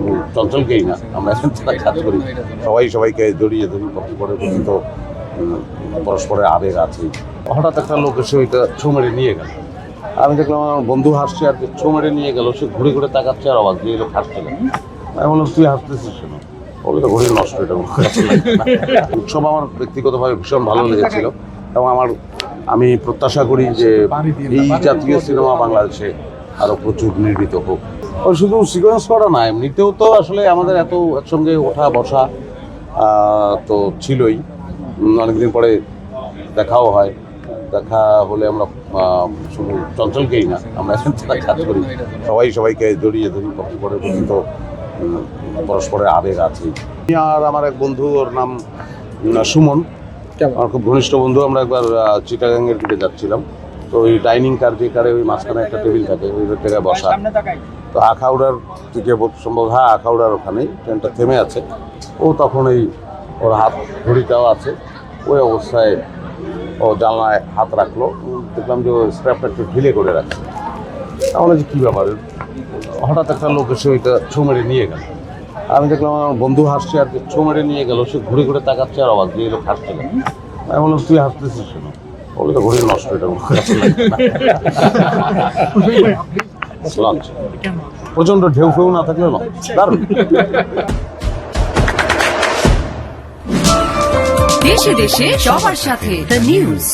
শুধু চঞ্চলকেই না, আমরা এখন যারা কাজ করি সবাই সবাইকে জড়িয়ে ধরি, পরে তো পরস্পরের আবেগ আছে। হঠাৎ একটা লোক এসে ওইটা ছো মেরে নিয়ে গেল। আমি দেখলাম আমার বন্ধু হাসছে, আর ছো মেরে নিয়ে গেল, সে ঘুরে ঘুরে তাকাচ্ছে আর অবাক দিয়ে লোক হাসছে না। আমি বললাম তুই হাসতেছিস কেন? বলে তো ঘড়ি নষ্ট, এটা উৎসব আমার ব্যক্তিগতভাবে ভীষণ ভালো লেগেছিল এবং আমি প্রত্যাশা করি যে এই জাতীয় সিনেমা বাংলাদেশে আরও প্রচুর নির্মিত হোক। ওই শুধু সিকোয়েন্স করা না, এমনিতেও তো আসলে আমাদের এত একসঙ্গে ওঠা বসা তো ছিলই, অনেকদিন পরে দেখাও হয়। দেখা হলে আমরা শুধু চঞ্চলকেই না, আমরা এখন যারা কাজ করি সবাই সবাইকে জড়িয়ে ধরি, পরে তো পরস্পরের আবেগ আছে। আর আমার এক বন্ধু, ওর নাম সুমন, আমার খুব ঘনিষ্ঠ বন্ধু। আমরা একবার চিটাগাংয়ের দিকে যাচ্ছিলাম, তো ওই ডাইনিং কার, যে কারে ওই মাঝখানে একটা টেবিল থাকে, ওই জায়গায় বসা। তো আখাউড়ার দিকে সম্ভব, হ্যাঁ আখাউড়ার ওখানেই ট্রেনটা থেমে আছে। ও তখন ওর হাত ঘড়িটাও আছে, ওই অবস্থায় ও জানলায় হাত রাখলো, দেখলাম যে ওই স্ট্র্যাপটা একটু ঢিলে করে রাখছে। তাহলে যে কী ব্যাপার, হঠাৎ একটা লোক এসে ওইটা ছো মেরে নিয়ে গেল। আমি দেখলাম আমার বন্ধু হাসছে, আর ছো মেরে নিয়ে গেল, সে ঘুরে ঘুরে তাকাচ্ছে আর অবাক দিয়ে লোক হাসছে না। আমি বললাম তুই হাসতেছিস কেন? বলে তো ঘড়ি নষ্ট, এটা লঞ্চ প্রচন্ড ঢেউ ফেউ না থাকলে না, দারুণ। দেশে দেশে সবার সাথে দ্য নিউজ।